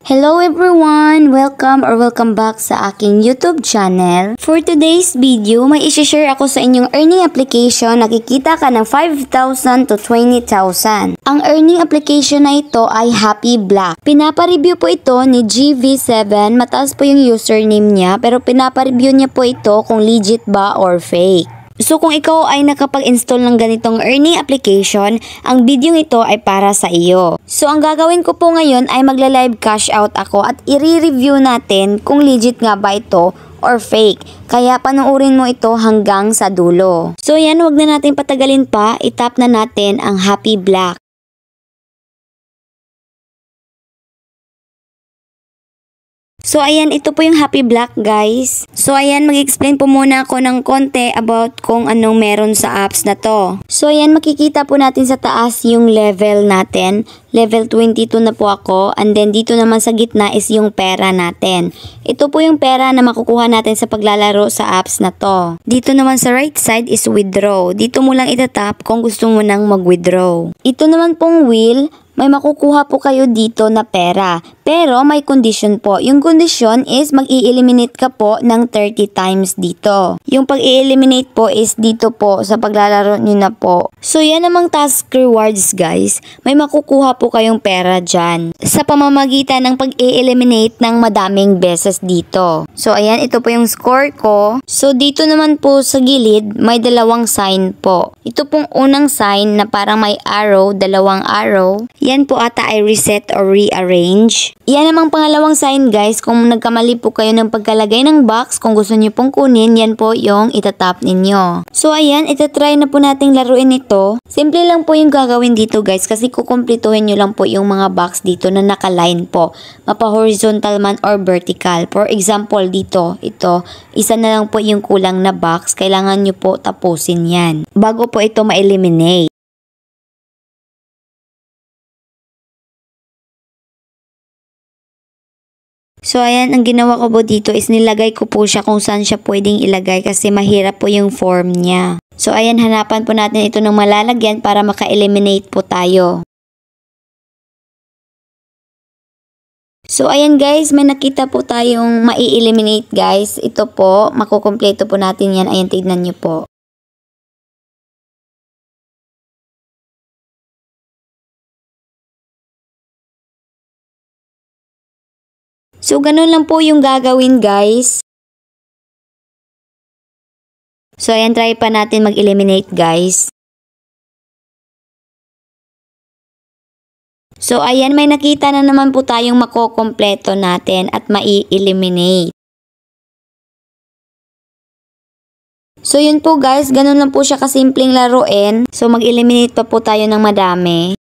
Hello everyone! Welcome back sa aking YouTube channel. For today's video, may isi-share ako sa inyong earning application na kikita ka ng 5,000 to 20,000. Ang earning application na ito ay Happy Black. Pinapa-review po ito ni GV7, mataas po yung username niya pero pinapa-review niya po ito kung legit ba or fake. So kung ikaw ay nakapag-install ng ganitong earning application, ang video ito ay para sa iyo. So ang gagawin ko po ngayon ay magla-live cash out ako at i-review natin kung legit nga ba ito or fake. Kaya panoorin mo ito hanggang sa dulo. So yan, wag na natin patagalin pa, itap na natin ang Happy Black. So ayan, ito po yung Happy Black guys. So ayan, mag-explain po muna ako ng konti about kung anong meron sa apps na to. So ayan, makikita po natin sa taas yung level natin. Level 22 na po ako. And then dito naman sa gitna is yung pera natin. Ito po yung pera na makukuha natin sa paglalaro sa apps na to. Dito naman sa right side is withdraw. Dito mo lang itatap kung gusto mo nang mag-withdraw. Ito naman pong wheel. May makukuha po kayo dito na pera. Pero may condition po. Yung condition is mag-i-eliminate ka po ng 30 times dito. Yung pag-i-eliminate po is dito po sa paglalaro nyo na po. So yan namang task rewards guys. May makukuha po kayong pera dyan. Sa pamamagitan ng pag-i-eliminate ng madaming beses dito. So ayan, ito po yung score ko. So dito naman po sa gilid may dalawang sign po. Ito pong unang sign na parang may arrow, dalawang arrow. Yan po ata ay reset or rearrange. Yan namang pangalawang sign guys, kung nagkamali po kayo ng pagkalagay ng box, kung gusto niyo pong kunin, yan po yung itatap ninyo. So ayan, itatry na po nating laruin ito. Simple lang po yung gagawin dito guys, kasi kukumplituhin nyo lang po yung mga box dito na nakaline po. Mapa horizontal man or vertical. For example dito, ito, isa na lang po yung kulang na box, kailangan nyo po tapusin yan. Bago po ito ma-eliminate. So ayan, ang ginawa ko po dito is nilagay ko po siya kung saan siya pwedeng ilagay kasi mahirap po yung form niya. So ayan, hanapan po natin ito ng malalagyan para maka-eliminate po tayo. So ayan guys, may nakita po tayong mai-eliminate guys. Ito po, makukumpleto po natin yan. Ayan, tignan nyo po. So, ganun lang po yung gagawin guys. So, ayan, try pa natin mag-eliminate guys. So, ayan, may nakita na naman po tayong makokompleto natin at mai-eliminate. So, yun po guys, ganun lang po siya kasimpleng laruin. So, mag-eliminate pa po tayo ng madami.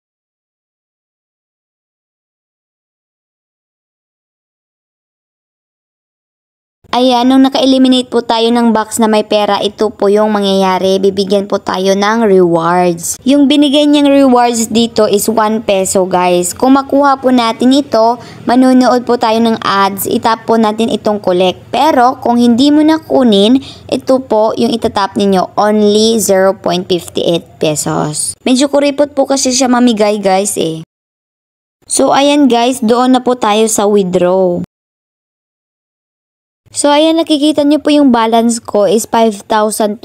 Ayan, nung naka-eliminate po tayo ng box na may pera, ito po yung mangyayari. Bibigyan po tayo ng rewards. Yung binigay niyang rewards dito is 1 peso guys. Kung makuha po natin ito, manunood po tayo ng ads. Itap po natin itong collect. Pero kung hindi mo na kunin, ito po yung itatap ninyo. Only 0.58 pesos. Medyo kuripot po kasi siya mamigay guys eh. So ayan guys, doon na po tayo sa withdraw. So ayan, nakikita nyo po yung balance ko is 5,265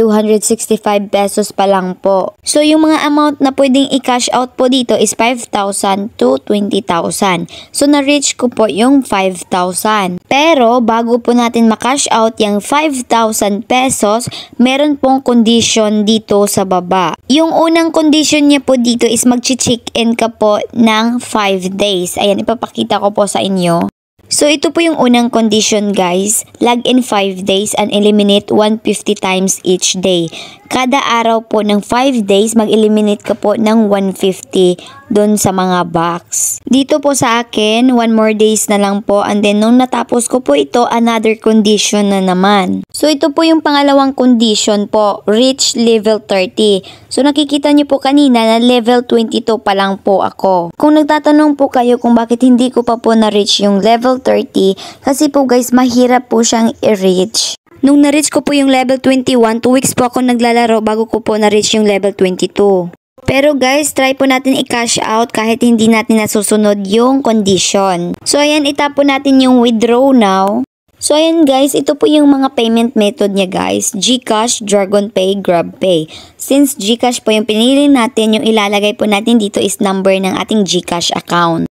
pesos pa lang po. So yung mga amount na pwedeng i-cash out po dito is 5,000 to 20,000. So na-reach ko po yung 5,000. Pero bago po natin ma-cash out yung 5,000 pesos, meron pong condition dito sa baba. Yung unang condition niya po dito is mag-check-in ka po ng 5 days. Ayan, ipapakita ko po sa inyo. So ito po yung unang condition guys, log in 5 days and eliminate 150 times each day. Kada araw po ng 5 days, mag-eliminate ka po ng 150 doon sa mga box. Dito po sa akin, 1 more days na lang po and then nung natapos ko po ito, another condition na naman. So ito po yung pangalawang condition po, reach level 30. So nakikita nyo po kanina na level 22 pa lang po ako. Kung nagtatanong po kayo kung bakit hindi ko pa po na-reach yung level 30, kasi po guys, mahirap po siyang i-reach. Nung na-reach ko po yung level 21, 2 weeks po ako naglalaro bago ko po na-reach yung level 22. Pero guys, try po natin i-cash out kahit hindi natin nasusunod yung condition. So ayan, itap po natin yung withdraw now. So ayan guys, ito po yung mga payment method niya guys. GCash, DragonPay, GrabPay. Since GCash po yung pinili natin, yung ilalagay po natin dito is number ng ating GCash account.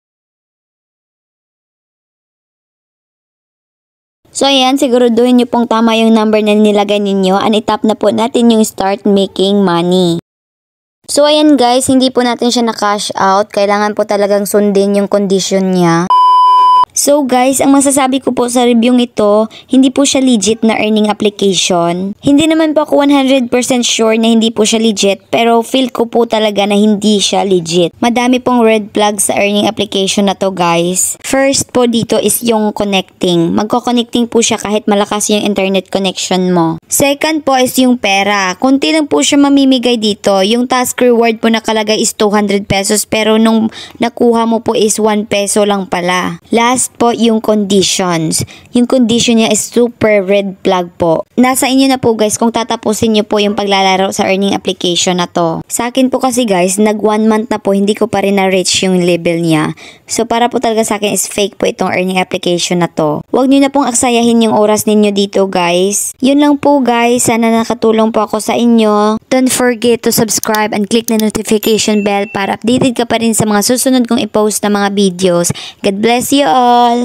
So ayan, siguraduhin nyo pong tama yung number na nilagay ninyo and itap na po natin yung start making money. So ayan guys, hindi po natin siya na-cash out. Kailangan po talagang sundin yung condition niya. So guys, ang masasabi ko po sa review ito, hindi po siya legit na earning application. Hindi naman po ako 100% sure na hindi po siya legit, pero feel ko po talaga na hindi siya legit. Madami pong red flags sa earning application na to guys. First po dito is yung connecting. Magko-connecting po siya kahit malakas yung internet connection mo. Second po is yung pera. Kunti lang po siya mamimigay dito. Yung task reward po nakalagay is 200 pesos pero nung nakuha mo po is 1 peso lang pala. Last po yung conditions. Yung condition niya is super red flag po. Nasa inyo na po guys kung tatapusin niyo po yung paglalaro sa earning application na to. Sa akin po kasi guys, nag 1 month na po hindi ko pa rin na-reach yung level niya. So para po talaga sa akin is fake po itong earning application na to. Huwag niyo na pong aksayahin yung oras ninyo dito guys. Yun lang po guys. Sana nakatulong po ako sa inyo. Don't forget to subscribe and click the notification bell para updated ka pa rin sa mga susunod kong i-post na mga videos. God bless you all!